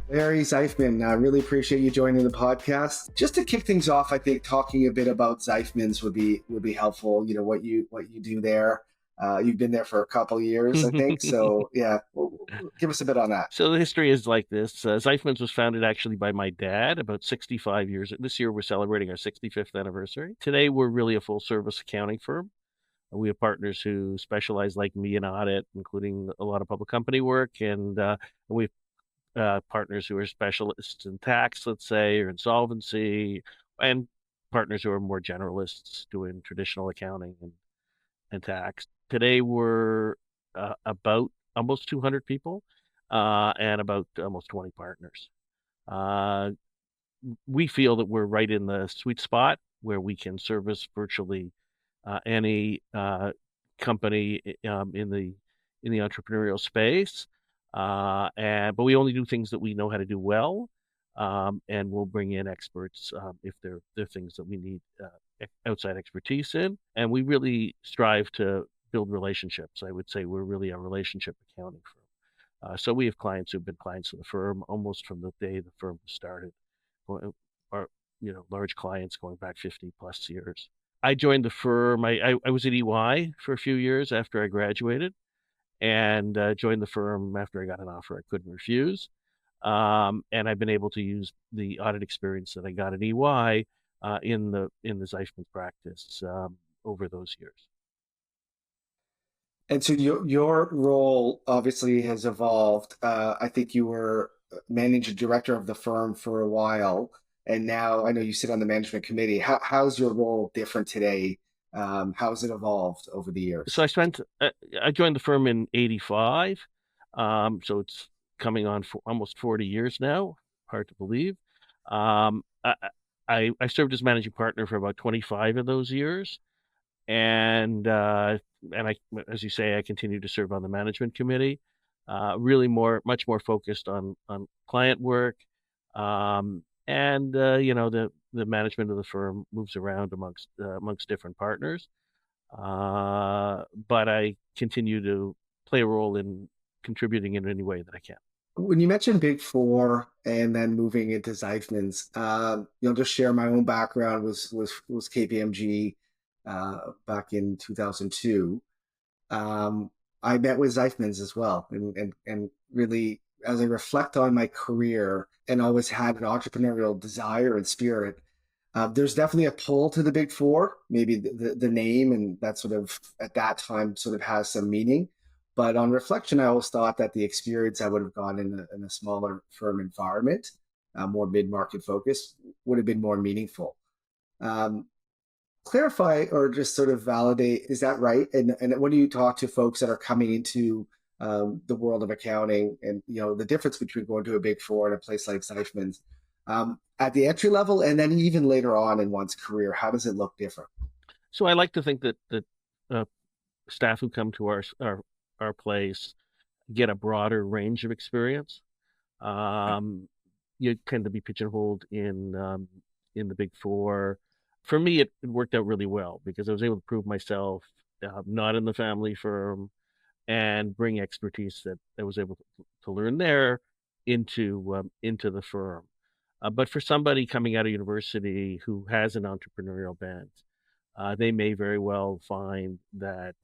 Larry Zeifman, I really appreciate you joining the podcast. Just to kick things off, I think talking a bit about Zeifmans would be helpful. You know what you do there. You've been there for a couple of years, I think. So yeah, give us a bit on that. So the history is like this. Zeifmans was founded actually by my dad about 65 years. This year we're celebrating our 65th anniversary. Today we're really a full service accounting firm. We have partners who specialize like me in audit, including a lot of public company work, and we have partners who are specialists in tax, let's say, or insolvency, and partners who are more generalists doing traditional accounting and tax. Today, we're about almost 200 people and about almost 20 partners. We feel that we're right in the sweet spot where we can service virtually any company in the entrepreneurial space. But we only do things that we know how to do well, and we'll bring in experts if they're things that we need outside expertise in. And we really strive to build relationships. I would say we're really a relationship accounting firm. So we have clients who've been clients of the firm almost from the day the firm started, or large clients going back 50 plus years. I joined the firm. I was at EY for a few years after I graduated, and joined the firm after I got an offer I couldn't refuse. And I've been able to use the audit experience that I got at EY in the Zeifmans practice over those years. And so your role obviously has evolved. I think you were managing director of the firm for a while, and now I know you sit on the management committee. How's your role different today? How has it evolved over the years? So I joined the firm in '85, so it's coming on for almost 40 years now. Hard to believe. I served as managing partner for about 25 of those years, and I, as you say, I continue to serve on the management committee. Really much more focused on client work, and the management of the firm moves around amongst different partners. But I continue to play a role in contributing in any way that I can. When you mentioned Big Four and then moving into Zeifmans, just share my own background was KPMG back in 2002. I met with Zeifmans as well, and really, as I reflect on my career and always had an entrepreneurial desire and spirit, there's definitely a pull to the Big Four. Maybe the name and that sort of at that time sort of has some meaning. But on reflection, I always thought that the experience I would have gone in a smaller firm environment, more mid-market focus, would have been more meaningful. Clarify or just sort of validate, is that right? And when do you talk to folks that are coming into the world of accounting and the difference between going to a Big Four and a place like Zeifmans at the entry level, and then even later on in one's career, how does it look different? So I like to think that staff who come to our place get a broader range of experience. You tend to be pigeonholed in the Big Four. For me, it worked out really well because I was able to prove myself not in the family firm and bring expertise that I was able to learn there into the firm. But for somebody coming out of university who has an entrepreneurial bent, they may very well find that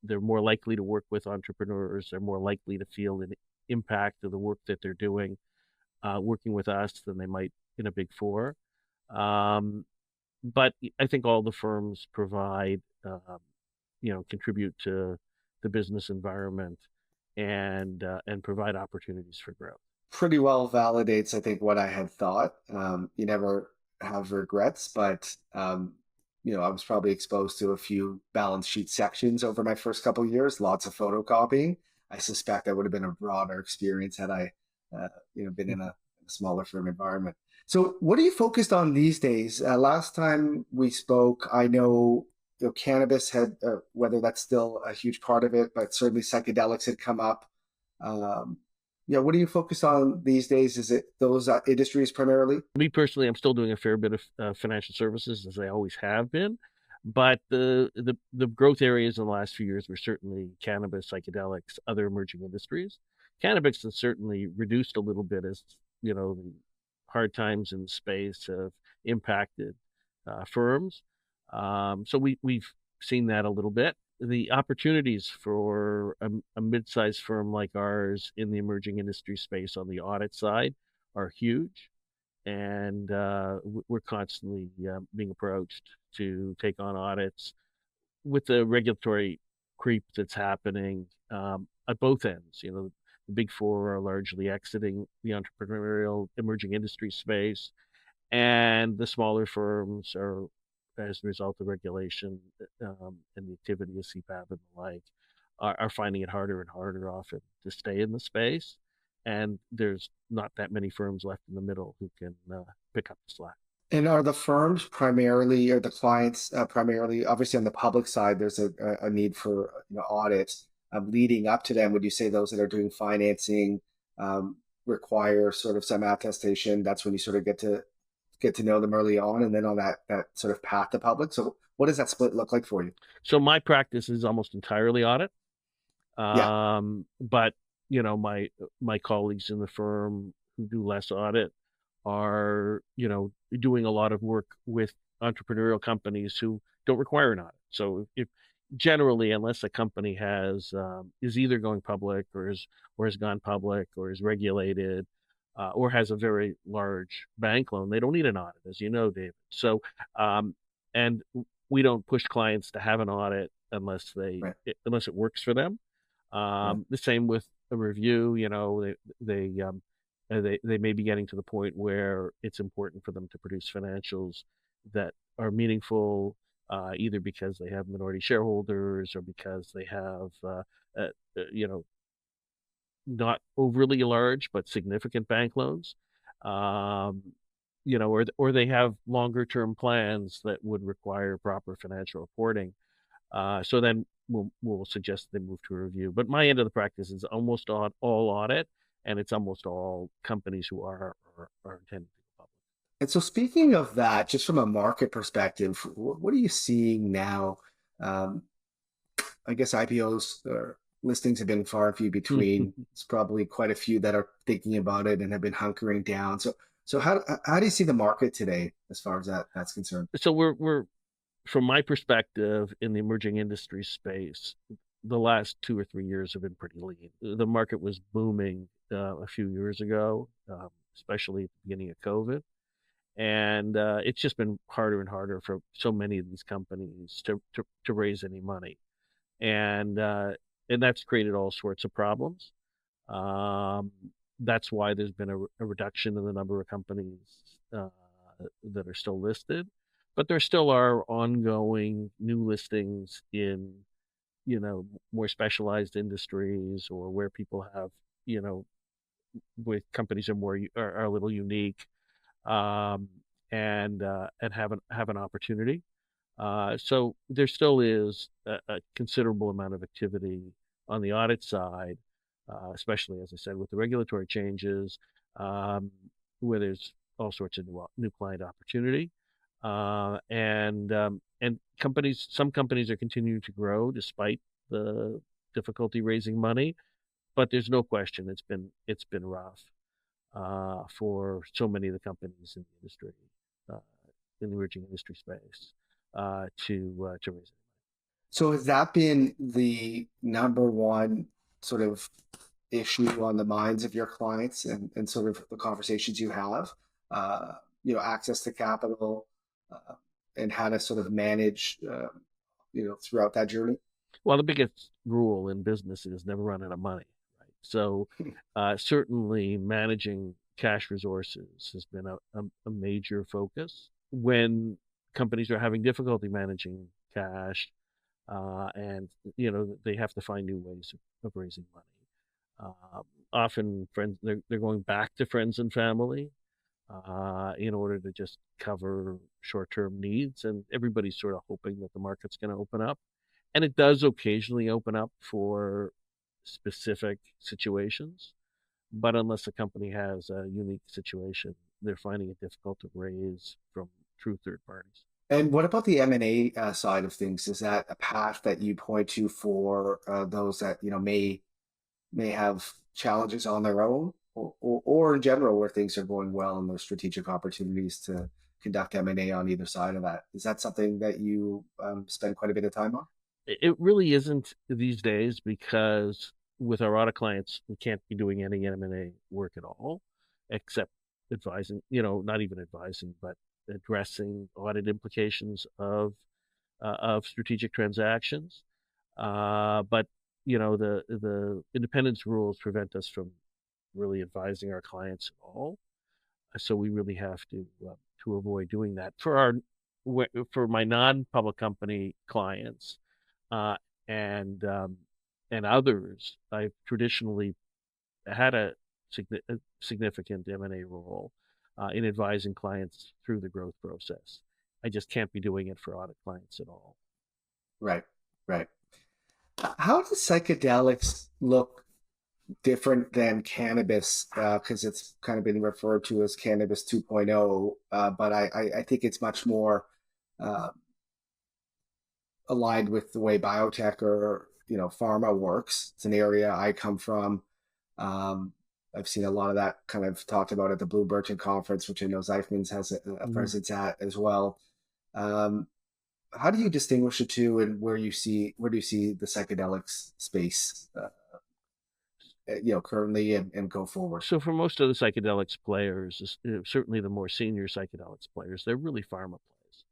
they're more likely to work with entrepreneurs. They're more likely to feel an impact of the work that they're doing, working with us than they might in a Big Four. But I think all the firms provide, contribute to the business environment and provide opportunities for growth. Pretty well validates, I think, what I had thought. You never have regrets, but I was probably exposed to a few balance sheet sections over my first couple of years, lots of photocopying. I suspect that would have been a broader experience had I, been in a smaller firm environment. So what are you focused on these days? Last time we spoke, I know cannabis had, whether that's still a huge part of it, but certainly psychedelics had come up. Yeah, what do you focus on these days? Is it those industries primarily? Me personally, I'm still doing a fair bit of financial services, as I always have been, but the growth areas in the last few years were certainly cannabis, psychedelics, other emerging industries. Cannabis has certainly reduced a little bit as the hard times in space have impacted firms. So we've seen that a little bit. The opportunities for a mid-sized firm like ours in the emerging industry space on the audit side are huge, and we're constantly being approached to take on audits with the regulatory creep that's happening at both ends. The big four are largely exiting the entrepreneurial emerging industry space, and the smaller firms are, as a result of regulation and the activity of CPAB and the like, are finding it harder and harder often to stay in the space. And there's not that many firms left in the middle who can pick up the slack. And are the firms primarily, or the clients primarily, obviously on the public side, there's a need for audits. Leading up to them, would you say those that are doing financing require sort of some attestation? That's when you sort of get to know them early on, and then on that sort of path to public. So what does that split look like for you? So my practice is almost entirely audit. Yeah, But my colleagues in the firm who do less audit are doing a lot of work with entrepreneurial companies who don't require an audit. So if generally, unless a company is either going public or has gone public or is regulated or has a very large bank loan, they don't need an audit, as you know, David. So and we don't push clients to have an audit right, unless it works for them. right. The same with a review. They may be getting to the point where it's important for them to produce financials that are meaningful, either because they have minority shareholders or because they have, uh, uh, you know, not overly large but significant bank loans, um, or they have longer term plans that would require proper financial reporting. So then we'll suggest they move to a review. But my end of the practice is almost all audit, and it's almost all companies who are intended to go public. And so, speaking of that, just from a market perspective, what are you seeing now? Um, I guess IPOs or listings have been far and few between. It's probably quite a few that are thinking about it and have been hunkering down. So how do you see the market today as far as that's concerned? So we're from my perspective in the emerging industry space, the last 2 or 3 years have been pretty lean. The market was booming a few years ago, especially at the beginning of COVID. And it's just been harder and harder for so many of these companies to raise any money. And that's created all sorts of problems. Um, that's why there's been a reduction in the number of companies uh, that are still listed, but there still are ongoing new listings in more specialized industries, or where people have you know with companies are a little unique, um, and have an opportunity. So there still is a considerable amount of activity on the audit side, especially, as I said, with the regulatory changes, um, where there's all sorts of new client opportunity. And some companies are continuing to grow despite the difficulty raising money, but there's no question it's been rough for so many of the companies in the industry, uh, in the emerging industry space, to raise it. So has that been the number one sort of issue on the minds of your clients and sort of the conversations you have? Uh, access to capital uh, and how to sort of manage, throughout that journey. Well, the biggest rule in business is never run out of money, right? So certainly managing cash resources has been a major focus. When companies are having difficulty managing cash, and they have to find new ways of raising money. Often friends they're going back to friends and family in order to just cover short-term needs, and everybody's sort of hoping that the market's going to open up, and it does occasionally open up for specific situations. But unless a company has a unique situation, they're finding it difficult to raise from true third parties. And what about the M&A side of things? Is that a path that you point to for those that may have challenges on their own, or in general where things are going well and there's strategic opportunities to conduct M&A on either side of that? Is that something that you spend quite a bit of time on? It really isn't these days because with our audit clients, we can't be doing any M&A work at all, except advising, not even advising, but addressing audit implications of strategic transactions. But the independence rules prevent us from really advising our clients at all. So we really have to avoid doing that for my non-public company clients uh, and and others. I've traditionally had a significant M&A role in advising clients through the growth process. I just can't be doing it for audit clients at all. Right, right. How does psychedelics look different than cannabis? Because it's kind of been referred to as cannabis 2.0, but I think it's much more uh, aligned with the way biotech or pharma works. It's an area I come from. Um, I've seen a lot of that kind of talked about at the Blue Burton conference, which I know Zeifmans has a Mhm. presence at as well. Um, how do you distinguish the two, and where do you see the psychedelics space, currently and go forward? So for most of the psychedelics players, certainly the more senior psychedelics players, they're really pharma plays.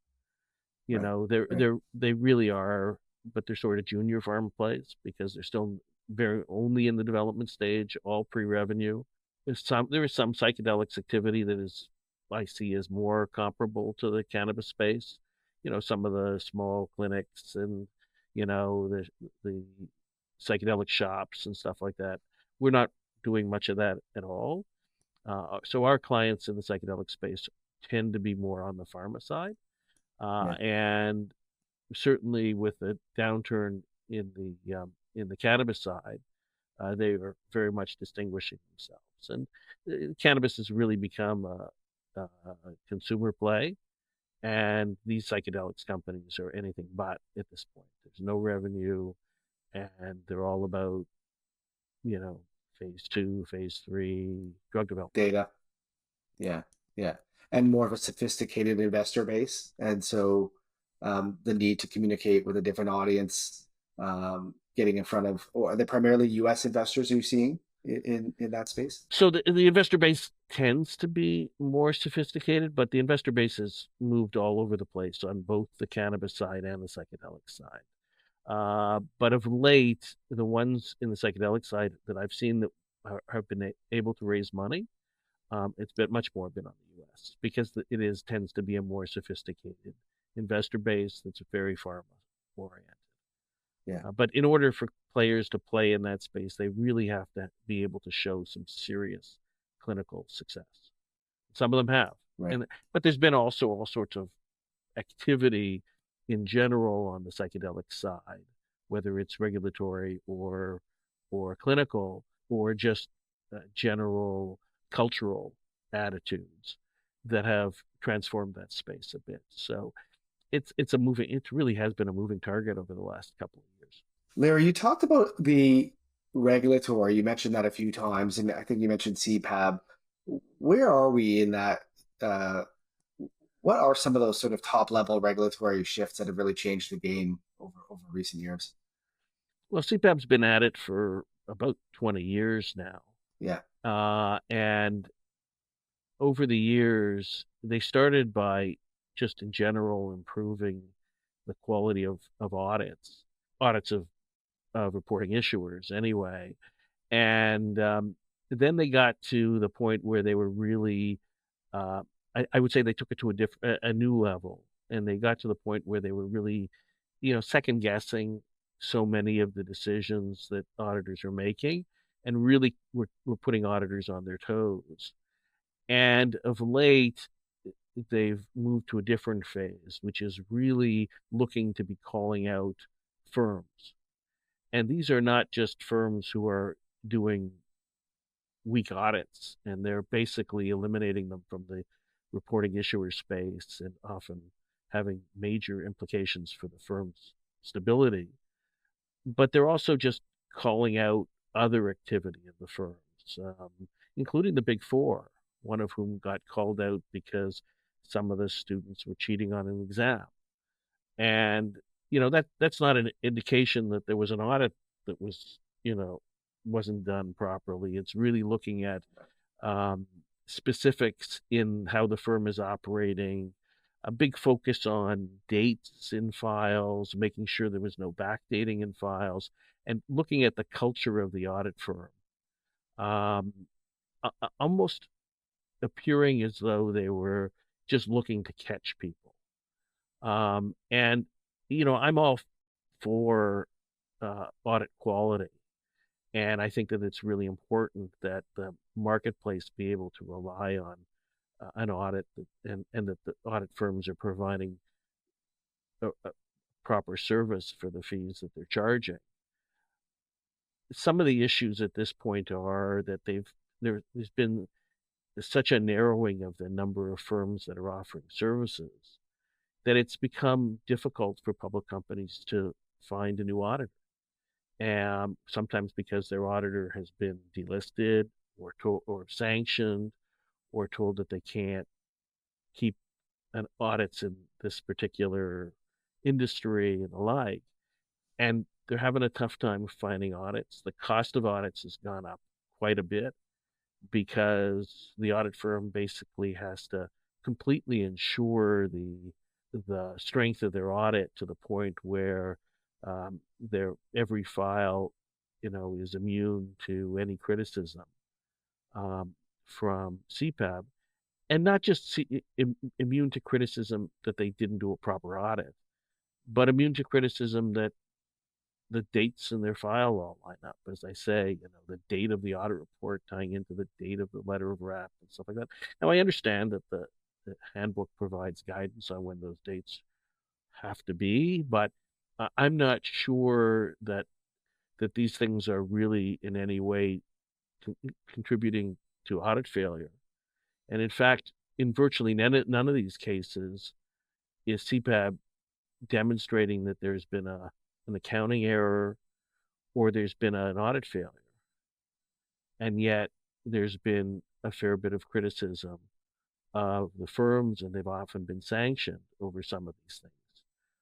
Right, right, They really are, but they're sort of junior pharma plays because they're still very only in the development stage, all pre-revenue. There is some psychedelics activity that is I see as more comparable to the cannabis space. Some of the small clinics and the psychedelic shops and stuff like that. We're not doing much of that at all. So our clients in the psychedelic space tend to be more on the pharma side. yeah, And certainly with the downturn in the cannabis side, they are very much distinguishing themselves. And cannabis has really become a consumer play, and these psychedelics companies are anything but at this point. There's no revenue, and they're all about you know phase two, phase three drug development. data. Yeah, yeah, and more of a sophisticated investor base, and so the need to communicate with a different audience, getting in front of, or are they primarily U.S. investors you're seeing in that space? So the investor base tends to be more sophisticated, but the investor base has moved all over the place on both the cannabis side and the psychedelic side. But of late, the ones in the psychedelic side that I've seen that have been able to raise money, it's been much more been on the U.S. because it is tends to be a more sophisticated investor base that's very pharma oriented. Yeah, But in order for players to play in that space, they really have to be able to show some serious clinical success. Some of them have, right. and but there's been also all sorts of activity in general on the psychedelic side, whether it's regulatory or clinical or just general cultural attitudes that have transformed that space a bit. So it's a moving. It really has been a moving target over the last couple of years. Larry, you talked about the regulatory. You mentioned that a few times, and I think you mentioned CPAB. Where are we in that? Uh, what are some of those sort of top level regulatory shifts that have really changed the game over recent years? Well, CPAP's been at it for about 20 years now. Yeah, And over the years, they started by just in general improving the quality of audits of reporting issuers anyway. And then they got to the point where they were really, uh, I would say they took it to a new level. And they got to the point where they were really, second guessing so many of the decisions that auditors are making and really were putting auditors on their toes. And of late, they've moved to a different phase, which is really looking to be calling out firms. And these are not just firms who are doing weak audits, and they're basically eliminating them from the reporting issuer space and often having major implications for the firm's stability. But they're also just calling out other activity of the firms, including the Big Four, one of whom got called out because some of the students were cheating on an exam. And that's not an indication that there was an audit that wasn't done properly. It's really looking at um, specifics in how the firm is operating, a big focus on dates in files, making sure there was no backdating in files, and looking at the culture of the audit firm. Um, Almost appearing as though they were just looking to catch people. And I'm all for audit quality. And I think that it's really important that the marketplace be able to rely on an audit and that the audit firms are providing a proper service for the fees that they're charging. Some of the issues at this point are that there's been such a narrowing of the number of firms that are offering services that it's become difficult for public companies to find a new auditor. And sometimes because their auditor has been delisted or sanctioned or told that they can't keep an audits in this particular industry and the like. And they're having a tough time finding audits. The cost of audits has gone up quite a bit because the audit firm basically has to completely ensure the strength of their audit to the point where their every file, is immune to any criticism from CPAB, and not just immune to criticism that they didn't do a proper audit, but immune to criticism that the dates in their file all line up. As I say, the date of the audit report tying into the date of the letter of rep and stuff like that. Now, I understand that the handbook provides guidance on when those dates have to be, but I'm not sure that these things are really in any way contributing to audit failure. And in fact, in virtually none of these cases is CPAB demonstrating that there's been an accounting error or there's been an audit failure. And yet there's been a fair bit of criticism of the firms, and they've often been sanctioned over some of these things.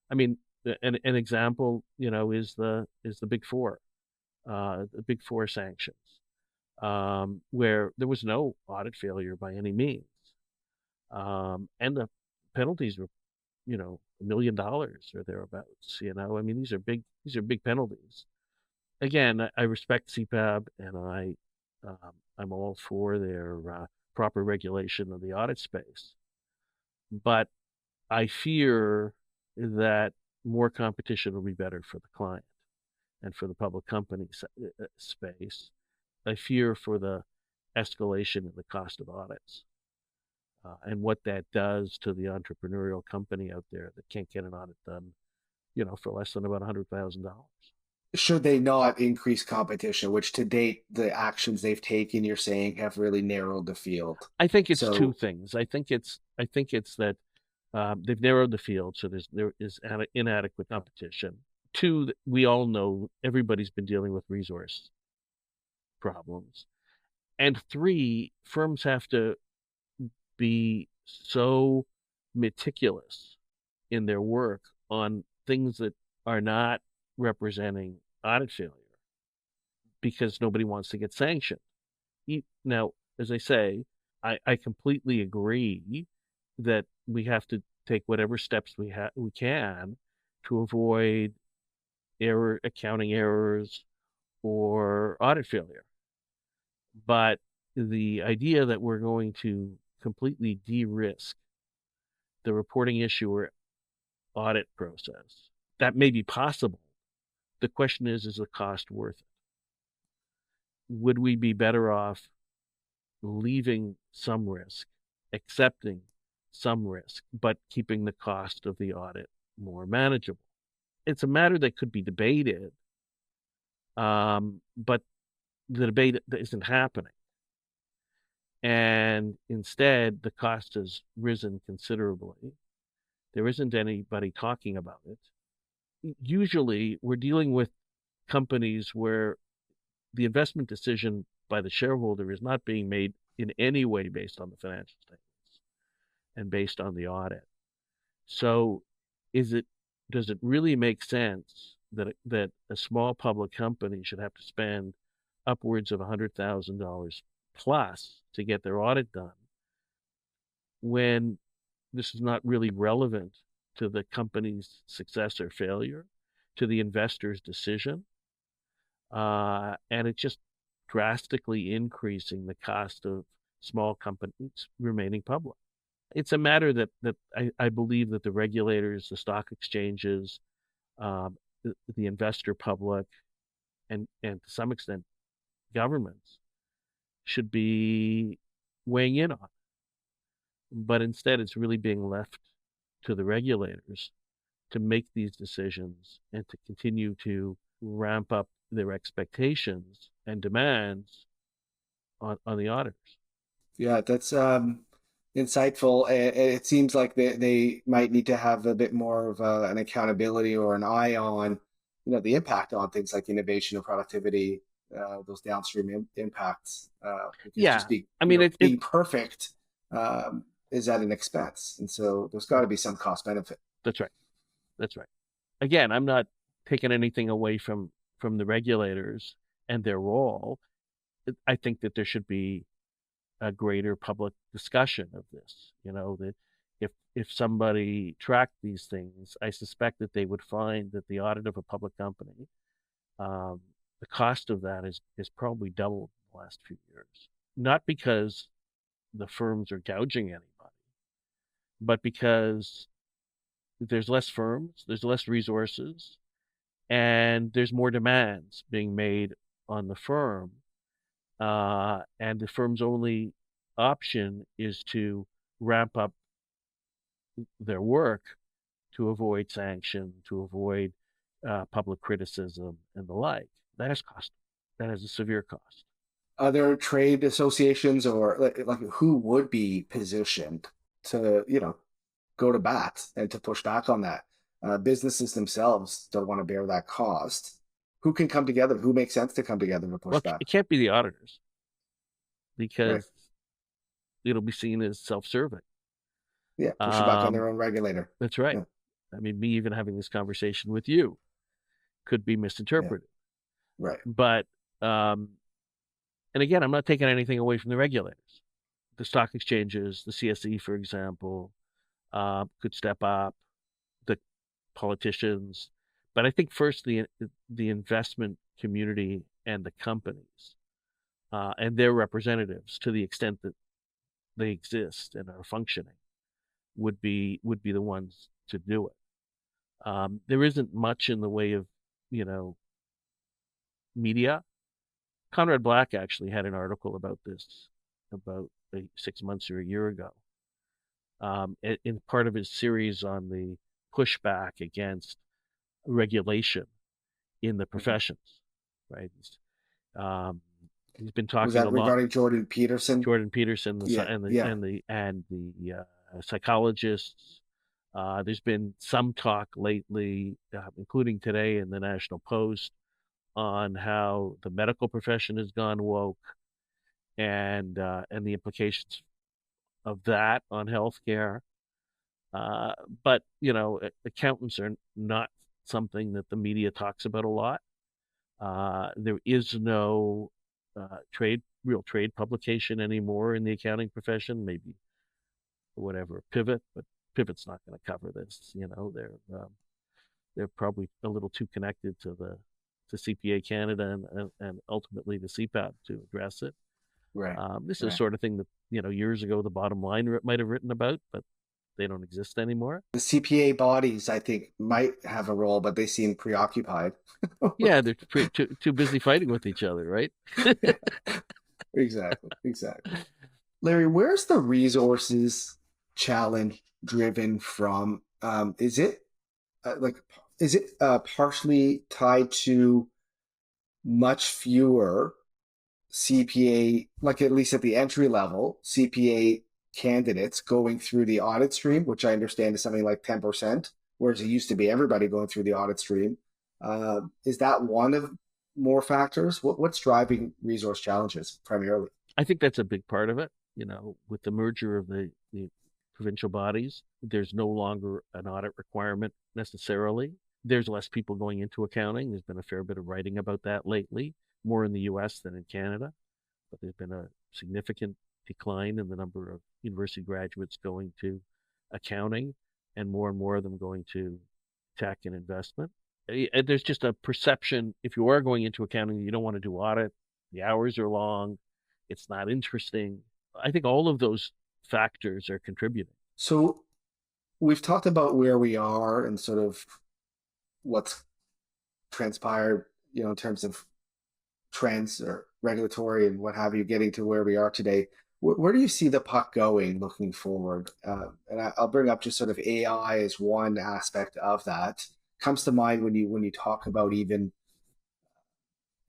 I mean, an example, is the Big Four, the Big Four sanctions, where there was no audit failure by any means, and the penalties were, $1 million or thereabouts. I mean, these are big penalties. Again, I respect CPAB, and I'm all for their proper regulation of the audit space, but I fear that more competition will be better for the client and for the public company space. I fear for the escalation in the cost of audits and what that does to the entrepreneurial company out there that can't get an audit done, for less than about $100,000. Should they not increase competition, which to date, the actions they've taken, you're saying, have really narrowed the field. I think it's two So, things. I think it's that they've narrowed the field, so there is inadequate competition. Two, we all know everybody's been dealing with resource problems. And three, firms have to be so meticulous in their work on things that are not representing audit failure because nobody wants to get sanctioned. Now, as I say, I completely agree that we have to take whatever steps we can to avoid accounting errors or audit failure. But the idea that we're going to completely de-risk the reporting issuer audit process, that may be possible. The question is the cost worth it? Would we be better off leaving some risk, accepting some risk, but keeping the cost of the audit more manageable? It's a matter that could be debated, but the debate isn't happening. And instead, the cost has risen considerably. There isn't anybody talking about it. Usually, we're dealing with companies where the investment decision by the shareholder is not being made in any way based on the financial statements and based on the audit. So does it really make sense that a small public company should have to spend upwards of $100,000 plus to get their audit done when this is not really relevant to the company's success or failure, to the investor's decision, and it's just drastically increasing the cost of small companies remaining public. It's a matter that I believe that the regulators, the stock exchanges, um, the investor public, and to some extent governments should be weighing in on. But instead, it's really being left to the regulators to make these decisions and to continue to ramp up their expectations and demands on the auditors. Yeah, that's insightful. It seems like they might need to have a bit more of an accountability or an eye on, the impact on things like innovation and productivity, those downstream impacts. Because Yeah, just being, I mean, being perfect is at an expense, and so there's got to be some cost benefit. that's right. That's right. Again, I'm not taking anything away from the regulators and their role. I think that there should be a greater public discussion of this. That if somebody tracked these things, I suspect that they would find that the audit of a public company, um, the cost of that is probably doubled in the last few years. Not because the firms are gouging anybody, but because there's less firms, there's less resources, and there's more demands being made on the firm. And the firm's only option is to ramp up their work to avoid sanction, to avoid public criticism, and the like. That has cost. That has a severe cost. Other trade associations or like who would be positioned to, go to bat and to push back on that. Businesses themselves don't want to bear that cost. Who can come together? Who makes sense to come together to push Well, back? it can't be the auditors Right. because it'll be seen as self-serving. Yeah. Push it back on Um, their own regulator. that's right. Yeah. I mean, me even having this conversation with you could be Yeah. misinterpreted. Right. But um, and again, I'm not taking anything away from the regulators. The stock exchanges, the CSE, for example, could step up. The politicians, but I think first the investment community and the companies and their representatives, to the extent that they exist and are functioning, would be the ones to do it. There isn't much in the way of you know media. Conrad Black actually had an article about this about 6 months or a year ago, in part of his series on the pushback against regulation in the Mhm. professions, right? Um, he's been Was talking a that lot. regarding Jordan Peterson? Jordan Peterson, Yeah. Yeah. the psychologists. There's been some talk lately, including today in the National Post, on how the medical profession has gone woke and the implications of that on healthcare. Uh, but accountants are not something that the media talks about a lot. There is no real trade publication anymore in the accounting profession. Maybe whatever Pivot, but Pivot's not going to cover this. They're probably a little too connected to CPA Canada and ultimately the CPAP to address it. Right. This is the Right. sort of thing that years ago the Bottom Line might have written about, but they don't exist anymore. The CPA bodies, I think, might have a role, but they seem preoccupied. Yeah, they're too busy fighting with each other, right? Yeah, exactly. Exactly. Larry, where's the resources challenge driven from? Like, is it partially tied to much fewer CPA, like at least at the entry level, CPA candidates going through the audit stream, which I understand is something like 10%, whereas it used to be everybody going through the audit stream. Is that one of more factors? What's driving resource challenges primarily? I think that's a big part of it. With the merger of the provincial bodies, there's no longer an audit requirement necessarily. There's less people going into accounting. There's been a fair bit of writing about that lately, more in the US than in Canada, but there's been a significant decline in the number of university graduates going to accounting and more of them going to tech and investment. There's just a perception, if you are going into accounting, you don't want to do audit, the hours are long, it's not interesting. I think all of those factors are contributing. So we've talked about where we are and sort of what's transpired, in terms of trends or regulatory and what have you, getting to where we are today. Where do you see the puck going looking forward? And I'll bring up just sort of AI as one aspect of that. Comes to mind when you talk about even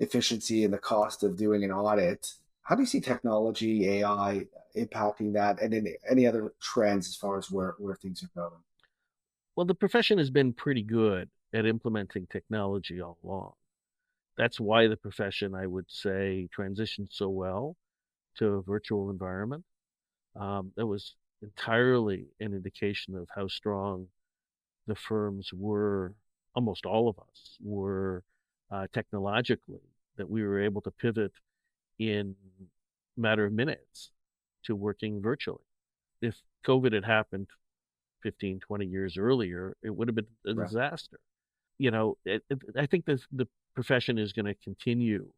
efficiency and the cost of doing an audit. How do you see technology, AI impacting that, and any other trends as far as where things are going? Well, the profession has been pretty good at implementing technology all along. That's why the profession, I would say, transitioned so well to a virtual environment. That was entirely an indication of how strong the firms were, almost all of us were technologically, that we were able to pivot in a matter of minutes to working virtually. If COVID had happened 15, 20 years earlier, it would have been a Right. disaster. I think the profession is going to continue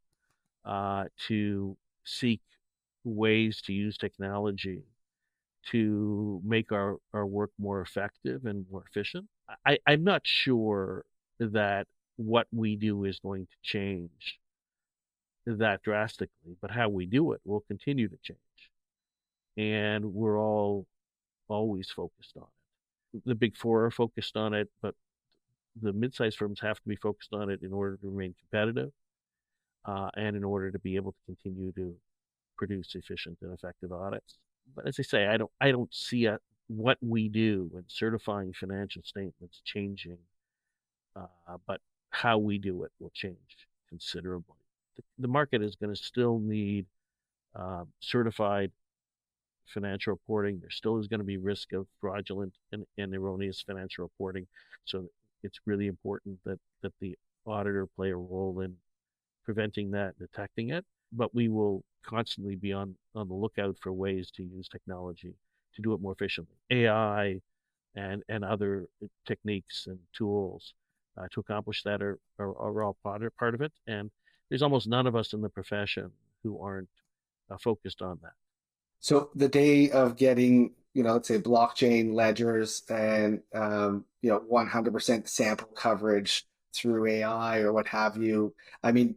to seek ways to use technology to make our work more effective and more efficient. I'm not sure that what we do is going to change that drastically, but how we do it will continue to change. And we're all always focused on it. The big four are focused on it, but the mid-sized firms have to be focused on it in order to remain competitive and in order to be able to continue to produce efficient and effective audits. But as I say, I don't see what we do in certifying financial statements changing, but how we do it will change considerably. The market is going to still need certified financial reporting. There still is going to be risk of fraudulent and erroneous financial reporting. So it's really important that the auditor play a role in preventing that, detecting it. But we will constantly be on the lookout for ways to use technology to do it more efficiently. AI and other techniques and tools to accomplish that are all part of it. And there's almost none of us in the profession who aren't focused on that. So the day of getting, let's say blockchain ledgers and 100% sample coverage through AI or what have you. I mean,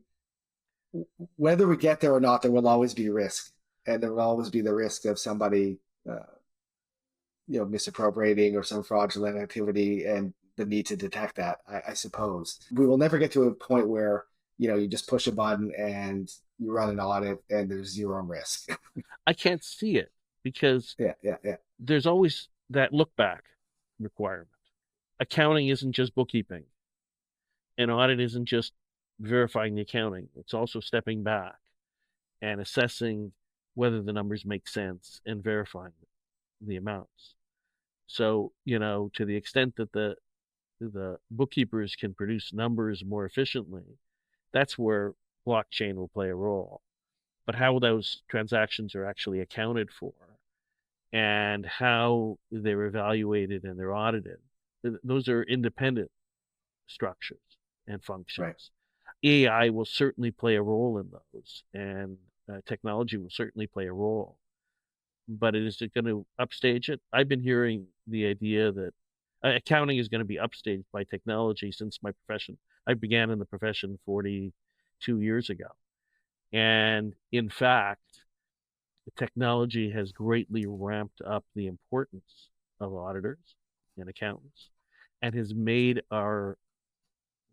whether we get there or not, there will always be risk, and there will always be the risk of somebody, misappropriating or some fraudulent activity, and the need to detect that. I suppose we will never get to a point where you just push a button and you run an audit and there's zero risk. I can't see it because Yeah. there's always that look back requirement. Accounting isn't just bookkeeping. An audit isn't just verifying the accounting. It's also stepping back and assessing whether the numbers make sense and verifying the amounts. So, to the extent that the bookkeepers can produce numbers more efficiently, that's where blockchain will play a role. But how those transactions are actually accounted for and how they're evaluated and they're audited, those are independent structures and Right. functions. AI will certainly play a role in those, and technology will certainly play a role. But is it going to upstage it? I've been hearing the idea that accounting is going to be upstaged by technology since my profession. I began in the profession 42 years ago. And in fact, the technology has greatly ramped up the importance of auditors and accountants and has made our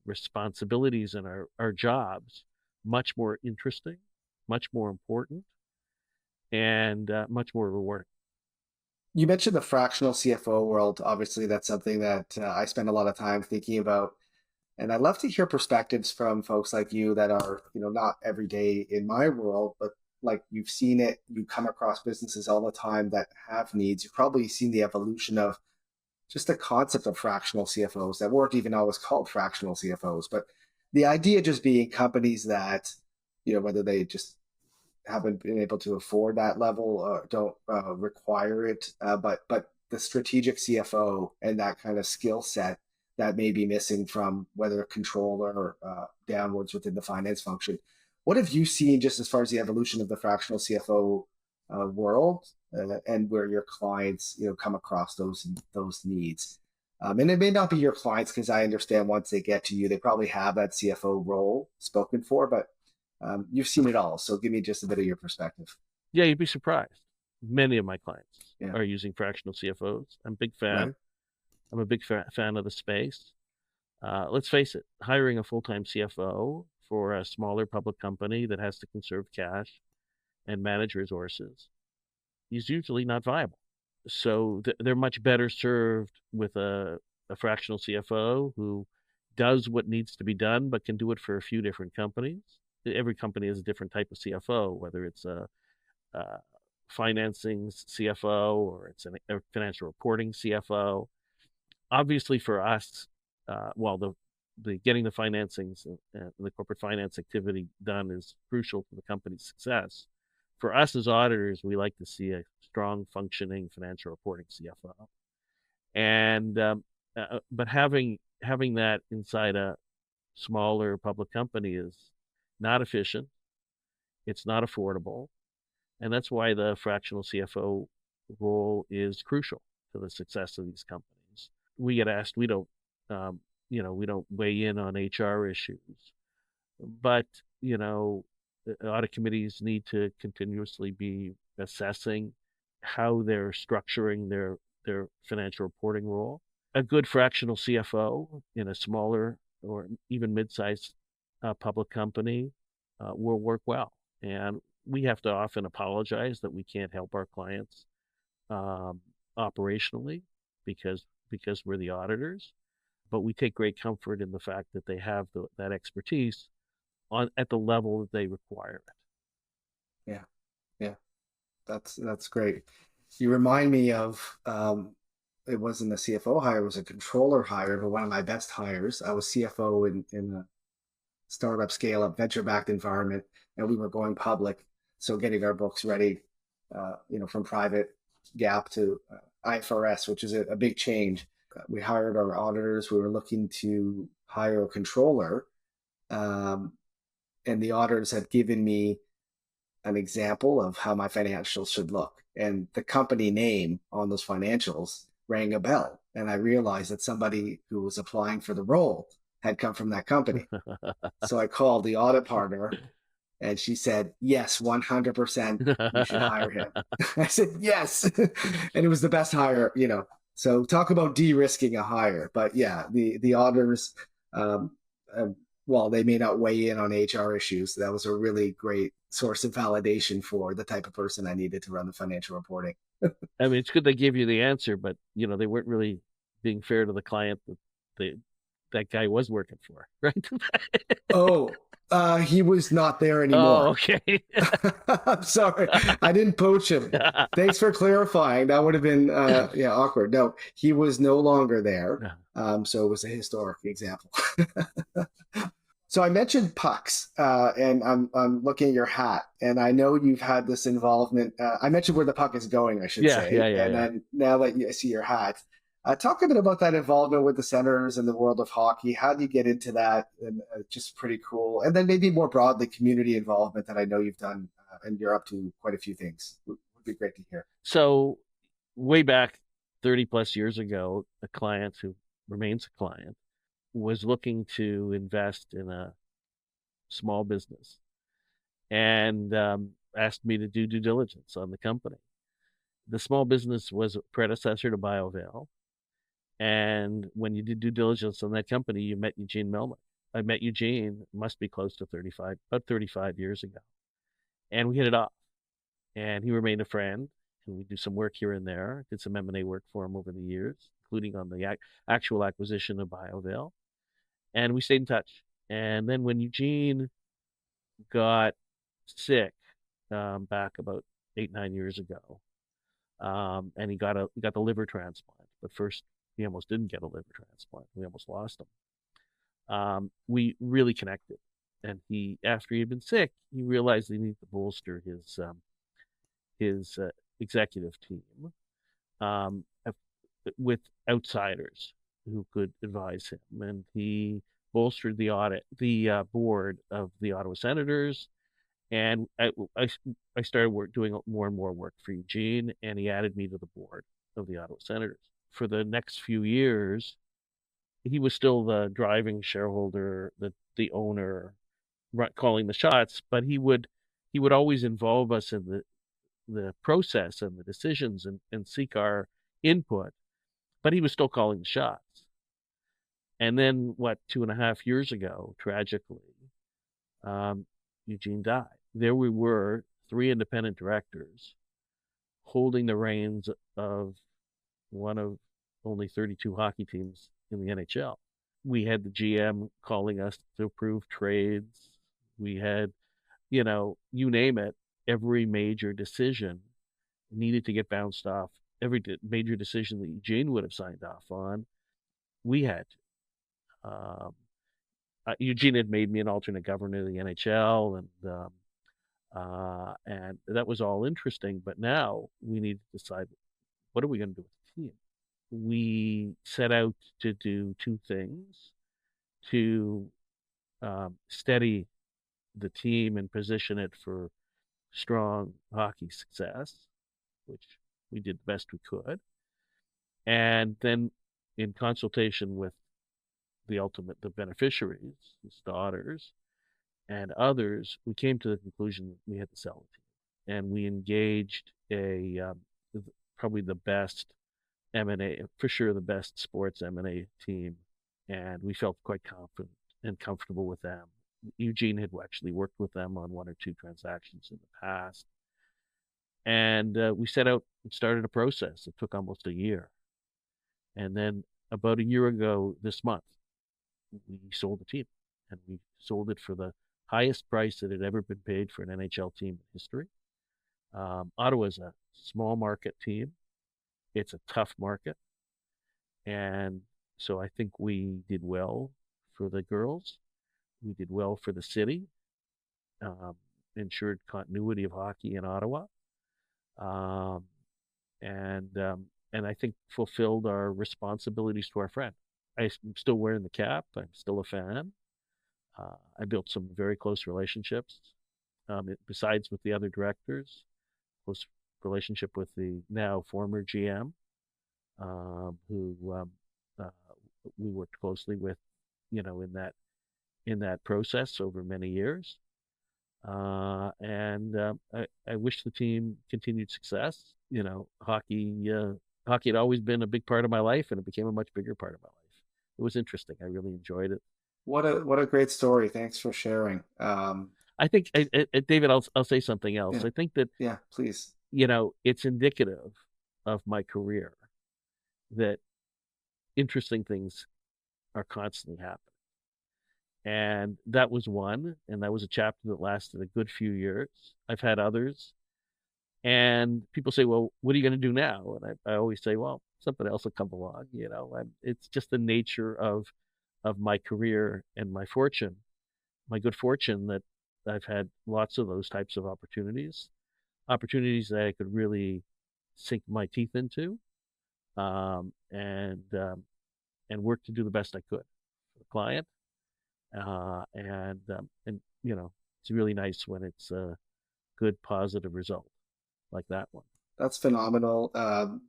responsibilities and our jobs much more interesting, much more important and much more rewarding. You mentioned the fractional CFO world. Obviously, that's something that I spend a lot of time thinking about. And I'd love to hear perspectives from folks like you that are, not every day in my world, but like you've seen it, you come across businesses all the time that have needs. You've probably seen the evolution of just the concept of fractional CFOs that weren't even always called fractional CFOs, but the idea just being companies that, whether they just haven't been able to afford that level or don't require it, but the strategic CFO and that kind of skill set that may be missing from whether a controller or downwards within the finance function. What have you seen just as far as the evolution of the fractional CFO world and where your clients come across those needs? And it may not be your clients, because I understand once they get to you, they probably have that CFO role spoken for, but you've seen it all. So give me just a bit of your perspective. Yeah, you'd be surprised. Many of my clients Yeah. are using fractional CFOs. I'm a big fan. Right. I'm a big fan of the space. Let's face it, hiring a full-time CFO for a smaller public company that has to conserve cash and manage resources is usually not viable. So they're much better served with a fractional CFO who does what needs to be done, but can do it for a few different companies. Every company has a different type of CFO, whether it's a financing CFO or it's a financial reporting CFO. Obviously, for us, the getting the financings and the corporate finance activity done is crucial to the company's success. For us as auditors, we like to see a strong, functioning financial reporting CFO, and but having that inside a smaller public company is not efficient. It's not affordable, and that's why the fractional CFO role is crucial to the success of these companies. We get asked, we don't weigh in on HR issues, but audit committees need to continuously be assessing how they're structuring their financial reporting role. A good fractional CFO in a smaller or even mid-sized public company will work well. And we have to often apologize that we can't help our clients operationally because we're the auditors, but we take great comfort in the fact that they have that expertise at the level that they require it. Yeah, that's great. You remind me of it wasn't a CFO hire, it was a controller hire, but one of my best hires. I was CFO in a startup scale up venture backed environment, and we were going public. So getting our books ready, from private GAAP to IFRS, which is a big change. We hired our auditors. We were looking to hire a controller, and the auditors had given me an example of how my financials should look. And the company name on those financials rang a bell. And I realized that somebody who was applying for the role had come from that company. So I called the audit partner and she said, yes, 100%, you should hire him. I said, yes. And it was the best hire, So talk about de-risking a hire. But yeah, the auditors, while they may not weigh in on HR issues, that was a really great source of validation for the type of person I needed to run the financial reporting. I mean, it's good they gave you the answer, but they weren't really being fair to the client that guy was working for, right? Oh, he was not there Oh, anymore. okay. I'm sorry. I didn't poach him. Thanks for clarifying. That would have been awkward. No, he was no longer there. So it was a historic example. So I mentioned pucks, and I'm looking at your hat, and I know you've had this involvement. I mentioned where the puck is going, I should say. And then now that I see your hat, talk a bit about that involvement with the Senators and the world of hockey. How do you get into that? And just pretty cool. And then maybe more broadly, community involvement that I know you've done, and you're up to quite a few things. Would be great to hear. So way back 30 plus years ago, a client who remains a client was looking to invest in a small business and asked me to do due diligence on the company. The small business was a predecessor to BioVale. And when you did due diligence on that company, you met Eugene Melnick. I met Eugene, must be close to about 35 years ago. and we hit it off. And he remained a friend, and we do some work here and there. Did some M&A work for him over the years, including on the actual acquisition of BioVale. And we stayed in touch. And then when Eugene got sick back about 8-9 years ago, and he got the liver transplant. But first, he almost didn't get a liver transplant. We almost lost him. We really connected, and after he had been sick, he realized he needed to bolster his executive team um, with outsiders who could advise him, and he bolstered the board of the Ottawa Senators. And I started doing more and more work for Eugene, and he added me to the board of the Ottawa Senators. For the next few years, he was still the driving shareholder, the owner, calling the shots, but he would always involve us in the process and the decisions, and seek our input, but he was still calling the shots. And then, 2.5 years ago, tragically, Eugene died. There we were, 3 independent directors, holding the reins of one of only 32 hockey teams in the NHL. We had the GM calling us to approve trades. We had, you name it, every major decision needed to get bounced off. Every major decision that Eugene would have signed off on, we had to. Eugene had made me an alternate governor of the NHL, and that was all interesting. But now we need to decide, what are we going to do with the team? We set out to do 2 things: to steady the team and position it for strong hockey success, which we did the best we could. And then, in consultation with the beneficiaries, his daughters and others, we came to the conclusion that we had to sell the team. And we engaged probably the best M&A, for sure the best sports M&A team, and we felt quite confident and comfortable with them. Eugene had actually worked with them on 1 or 2 transactions in the past, and we set out and started a process. It took almost a year, and then about a year ago this month, we sold the team, and we sold it for the highest price that had ever been paid for an NHL team in history. Ottawa's a small market team. It's a tough market, and so I think we did well for the girls. We did well for the city, ensured continuity of hockey in Ottawa, um, and I think fulfilled our responsibilities to our friend. I'm still wearing the cap. I'm still a fan. I built some very close relationships, besides with the other directors, close relationship with the now former GM, who we worked closely with, in that process over many years. And I wish the team continued success. Hockey had always been a big part of my life, and it became a much bigger part of my life. It was interesting. I really enjoyed it. What a great story. Thanks for sharing. I think, David, I'll say something else. Yeah, I think that, yeah, please. it's indicative of my career that interesting things are constantly happening. And that was one, and that was a chapter that lasted a good few years. I've had others, and people say, "Well, what are you going to do now?" And I always say, "Well, something else will come along." It's just the nature of my career and my good fortune, that I've had lots of those types of opportunities that I could really sink my teeth into, and work to do the best I could for the client. And it's really nice when it's a good positive result like that one. That's phenomenal.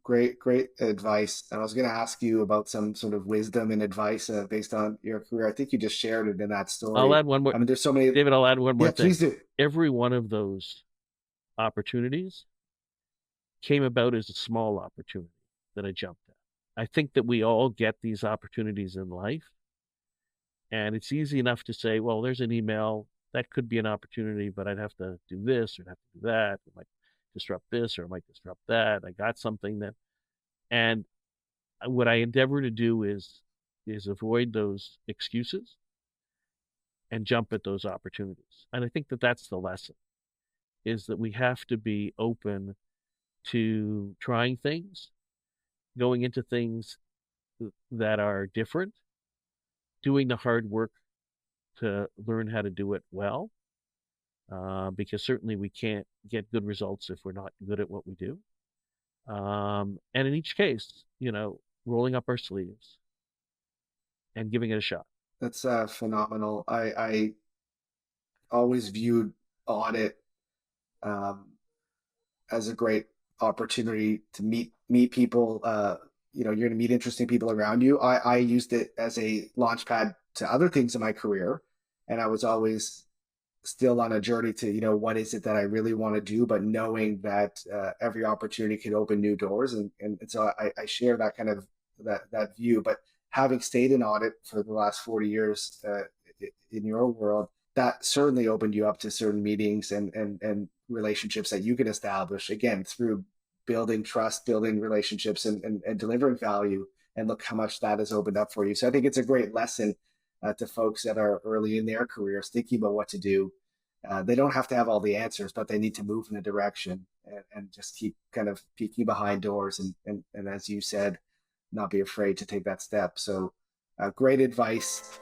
Great advice. And I was going to ask you about some sort of wisdom and advice based on your career. I think you just shared it in that I'll story. add one more. I mean, there's so many. David, I'll add one more Yeah, thing. please do. Every one of those opportunities came about as a small opportunity that I jumped at. I think that we all get these opportunities in life, and it's easy enough to say, well, there's an email, that could be an opportunity, but I'd have to do this or have to do that. It might disrupt this or it might disrupt that. I got something that, and what I endeavor to do is avoid those excuses and jump at those opportunities. And I think that that's the lesson, is that we have to be open to trying things, going into things that are different, doing the hard work to learn how to do it well, because certainly we can't get good results if we're not good at what we do. And in each case, rolling up our sleeves and giving it a shot. That's phenomenal. I always viewed audit um, as a great opportunity to meet people. You're going to meet interesting people around you. I used it as a launch pad to other things in my career, and I was always still on a journey to what is it that I really want to do, but knowing that every opportunity could open new doors, and so I share that kind of that view. But having stayed in audit for the last 40 years in your world, that certainly opened you up to certain meetings and relationships that you can establish again through building trust, building relationships, and delivering value. And look how much that has opened up for you. So I think it's a great lesson to folks that are early in their careers thinking about what to do. They don't have to have all the answers, but they need to move in a direction and just keep kind of peeking behind doors. And as you said, not be afraid to take that step. So great advice,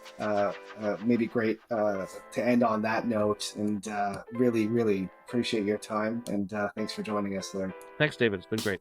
maybe great to end on that note. And really, really appreciate your time. And thanks for joining us, Larry. Thanks, David. It's been great.